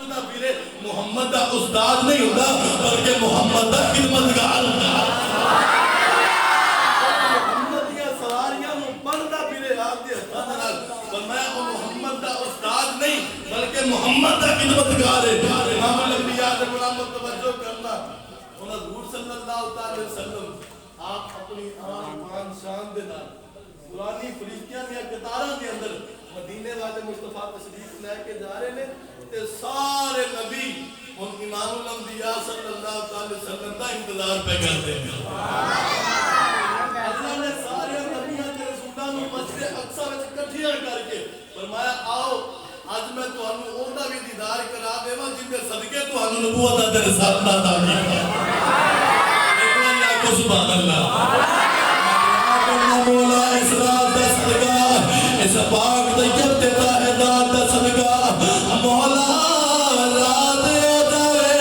بنتا پھرے محمد دا استاد نہیں ہوتا بلکہ محمد دا خدمتگار ہوتا محمد دیا سواریاں بنتا پھرے آپ دے حضرات فرمایا وہ محمد دا استاد نہیں بلکہ محمد دا خدمتگار ہے امام الانبیاء دے غلام توجہ کرنا حضور صلی اللہ علیہ وسلم آپ اپنی آن شان دے نال قرآنی فرشتیاں دیا قطاراں دے اندر مدینے والے مصطفیٰ تشریف لے کے جا رہے ہیں تے سارے نبی ان امام الانبیاء صلی اللہ علیہ وسلم کا انتظار پہ کرتے ہیں اللہ نے سارے نبیوں کے رسولوں کو مسجد اقصی وچ اکٹھیاں کر کے فرمایا آؤ آج میں تانوں اوندا بھی دیدار کرا دیواں جن دے صدقے تانوں نبوت تے رسالت عطا کی ایک بار آکھو سبحان اللہ مولا اسرار دا صدقہ اس پاک طیب دیتا ہے داد دا صدقہ مولا رات جاوے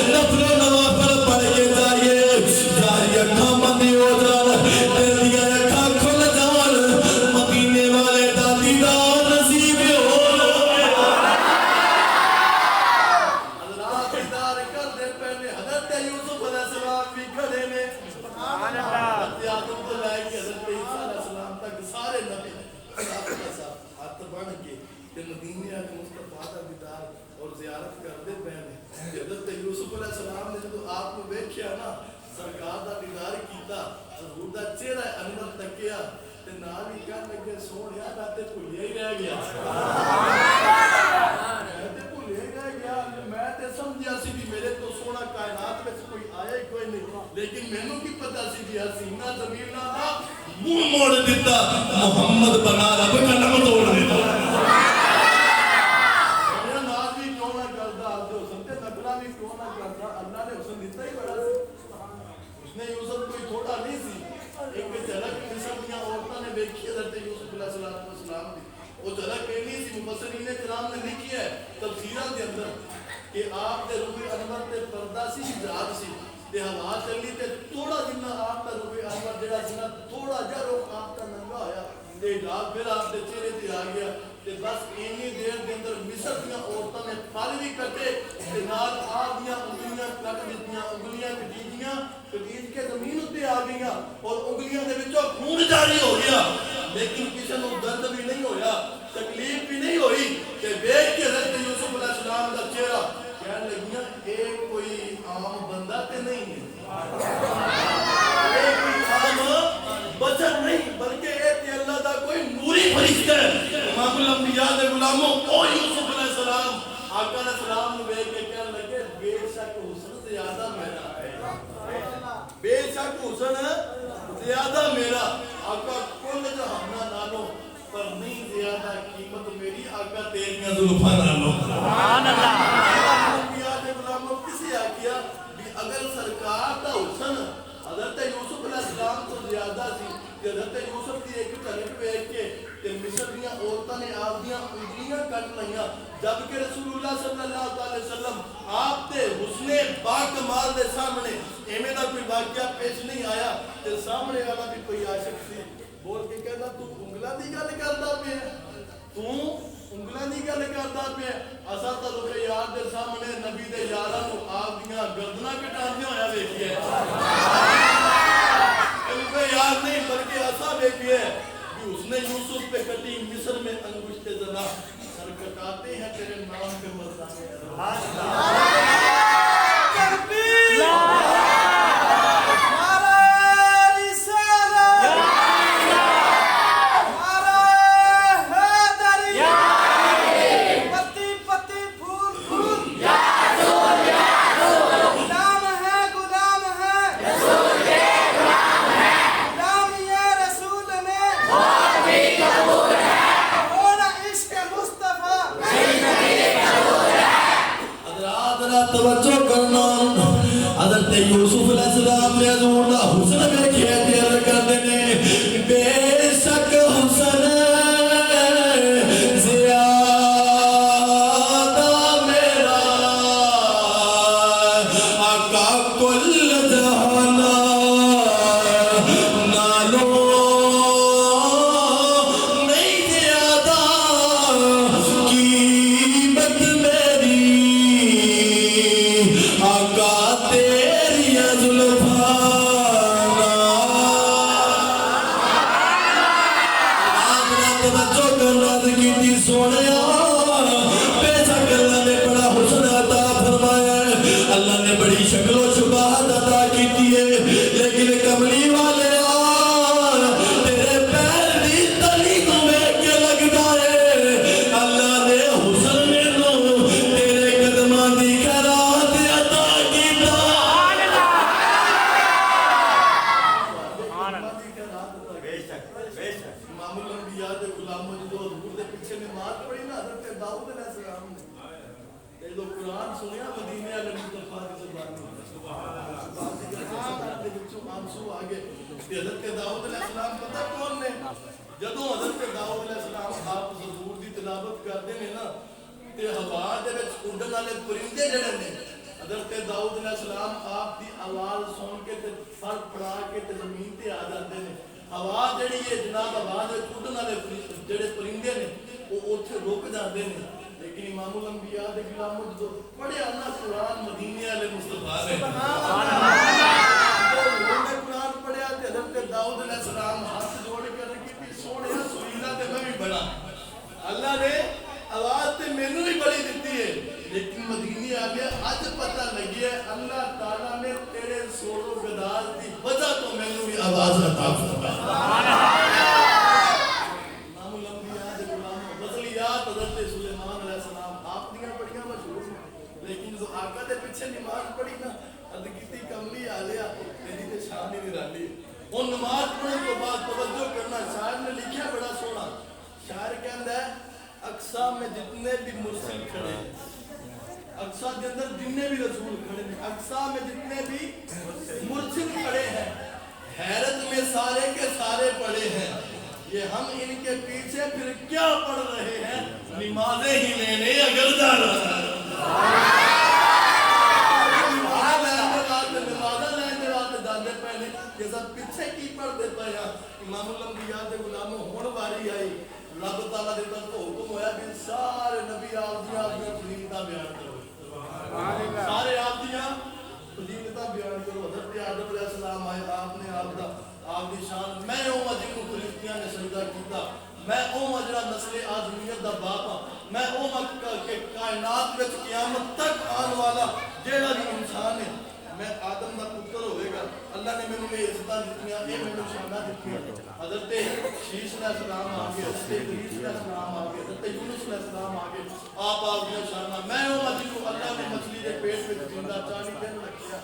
نفل و نوافل پڑھ کے جائیے جاری اکھا مندی ہو جان دل دیا اکھا کھل جان مدینے والے دا دیدار نصیب ہو حضرات دیدار کر دے پہلے حضرت یوسف علیہ السلام بھی کھڑے نے حضرت آدم کو لائے کہ حضرت عیسیٰ علیہ السلام تک سارے نبی ہاتھ بڑھ کے مدینے والے مصطفیٰ کا دیدار اور زیارت کرتے پہنے حضرت یوسف علیہ السلام نے جب آپ کو دیکھیا نا سرکار دا دیدار کیتا حضور دا چہرہ انور تکیا تے نال ہی کہنے لگے سونیا میں تے بھولیا ہی رہ گیا میں تے سمجھیا سی بھی میرے تو سونا کائنات وچ کوئی آیا ہی کوئی نہیں لیکن مینوں کی پتہ سی بھی حسینہ ضمیر نہ تھا منہ موڑ دیتا محمد بنا رب کا نام توڑ دیتا میرا ناز بھی کیوں نہ کرتا جو حسن تے نقلہ بھی کیوں نہ کرتا اللہ نے حسن دیتا ہی بڑا سی اس نے یوسف کوئی چھوٹا نہیں سی ایک جھلک مصر دیا عورتوں نے دیکھی حضرت یوسف علیہ السلام دی وہ جھلک کہنی سی مفسرین کرام نے لکھی ہے تفسیرات کے اندر کہ آپ دے روح انور تے پردہ سی جہاد سی تے ہوا چلی تے تھوڑا جنہ آپ دا روح انور جڑا جنہ تھوڑا جا روح آپ دا ننگا ہویا تے جاب پھر آپ دے چہرے تے آ گیا تے بس اینی دیر دے اندر مصر دیاں عورتوں نے پھل بھی کٹے تے نال آپ دیاں انگلیاں کٹ دتیاں انگلیاں کٹیجیاں کٹیج کے زمین تے آ گئیاں اور انگلیاں دے وچوں خون جاری ہو گیا لیکن کسی نو درد بھی نہیں ہویا تکلیف بھی نہیں ہوئی کہ دیکھ کے حضرت یوسف علیہ السلام کا چہرہ کہنے لگیاں ایک کوئی عام بندہ تے نہیں ہے ایک کوئی عام بشر نہیں بلکہ ایک اللہ دا کوئی نوری فرشتہ ہے امام الانبیاء دے غلاموں او یوسف علیہ السلام آقا علیہ السلام نے دیکھ کے کہنے لگے بے شک حسن زیادہ میرا ہے بے شک حسن زیادہ میرا آقا کل جہانا نالو پر نہیں زیادہ قیمت میری آقا تیریاں زلفاں نالو سبحان اللہ انبیاء دے غلاموں کسی آکیا بھی اگر سرکار دا حسن حضرت یوسف علیہ السلام تو زیادہ سی کہ حضرت یوسف کی ایک جھلک دیکھ کے تے مصر دیاں عورتاں نے آپ دیاں انگلیاں کٹ لائیاں جبکہ رسول اللہ صلی اللہ علیہ وسلم آپ تے حسن باکمال دے سامنے ایویں دا کوئی واقعہ پیش نہیں آیا تے سامنے والا بھی کوئی عاشق سی بول کے کہنا تو انگلاں دی گل کردا پیا تو انگلاں دی گل کردا پیا اساں تے لوک یار دے سامنے نبی دے یاراں نو آپ دیاں گردناں کٹاندیاں ہویا ویکھیا ہے یار نہیں بلکہ اساں ویکھیا ہے کہ اس نے یوسف پہ کٹی مصر میں انگشت زنا سر کٹاتے ہیں تیرے نام پہ مردانے سبحان توجہ کرنا حضرت یوسف علیہ السلام نے حضور دا حسن دیکھے دیر کر دینے بے شک حسن زیادہ میرا آقا کل جہانا نالو نہیں زیادہ قیمت میری بڑی شکل و شباہت عطا کیتی ہے لیکن کملی والے تیرے پیر دی تلی کو دیکھ کے لگتا ہے اللہ نے حسن مینوں تیرے قدماں دی خیرات عطا کیتا امام الانبیاء دے غلاموں جو حضور دے پیچھے نماز پڑھی نا حضرت داؤد علیہ السلام نے جو قرآن سنیا مدینے والے مصطفیٰ کی زبان میں سبحان اللہ دے وچوں آنسو آ گئے کہ حضرت داؤد علیہ السلام پتہ کون نے جدوں حضرت داؤد علیہ السلام آپ حضور دی تلاوت کرتے ہیں نا تے ہوا دے وچ اڑن والے پرندے جڑے نے حضرت داؤد علیہ السلام آپ دی آواز سن کے تے سر پڑا کے تے زمین تے آ جاندے نے ہوا جڑی ہے جناب آواز اڑن والے جڑے پرندے نے وہ اوتھے رک جاندے نے لیکن امام الانبیاء دے غلاموں جو پڑھیا نا قرآن مدینے والے مصطفیٰ نے سبحان اللہ قرآن پڑھیا تے حضرت داؤد علیہ السلام ہاتھ جوڑ کے رکھی سونے سویلا تے میں بھی بڑا اللہ نے آواز تے مینوں بھی بڑی دیتی ہے لیکن مدینے آ گیا اج پتہ لگیا اللہ تعالیٰ نے تیرے سور و گداز دی وجہ تو مینوں بھی آواز عطا فرمائی سبحان اللہ امام الانبیاء دے غلام غزلیات حضرت سلیمان علیہ السلام آپ دیاں بڑیاں مشہور ہیں لیکن جو آقا دے پیچھے نماز پڑھی نا عرض کیتی کملی آ لیا تیری تے شان ہی نرالی وہ نماز پڑھنے تو بعد توجہ کرنا شاعر نے لکھیا بڑا سونا شاعر کہندا ہے اقصا میں جتنے بھی مرسل کھڑے ہیں اقصا کے اندر جتنے بھی رسول کھڑے ہیں اقصا میں جتنے بھی مرسل کھڑے ہیں حیرت میں سارے کے سارے پڑے ہیں یہ ہم ان کے پیچھے پھر کیا پڑھ رہے ہیں نمازیں ہی لینے اگر جا رہا ہے نمازیں لینے والے جانے پہلے یہ سب پیچھے کی پڑھ دیتا ہے امام الانبیاء دے غلاموں ہون باری آئی رب تعالیٰ دے طرف کو حکم ہویا کہ سارے نبی آپ دیا فضیلتاں بیان کرو سارے آپ دیا فضیلتاں بیان کرو حضرت آدم علیہ السلام آئے آپ نے آپ دی شان میں او جن کو فرشتیاں نے سجدہ کیتا میں او جڑا نسل آدمیت دا باپ ہاں میں او کہ کائنات وچ قیامت تک آن والا جیڑا بھی انسان ہے میں آدم دا پتر ہوئے گا اللہ نے میں نے عزتاں دتیاں اے میں نے شاناں دتیاں حضرت شیش علیہ السلام آگے حضرت ادریس علیہ السلام آگے حضرت یونس علیہ السلام آگے آپ دیا شاناں میں او جن کو اللہ نے مچھلی دے پیٹ وچ زندہ 40 دن رکھیا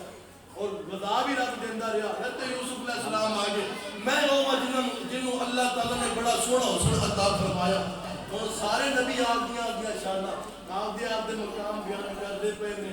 اور غذا بھی رب دیندہ رہا حضرت یوسف علیہ السلام آگے میں او جنہوں اللہ تعالیٰ نے بڑا سونا حسن عطا فرمایا اور سارے نبی آپ دیا شاناں آپ دے مقام بیان کر دے پہ نے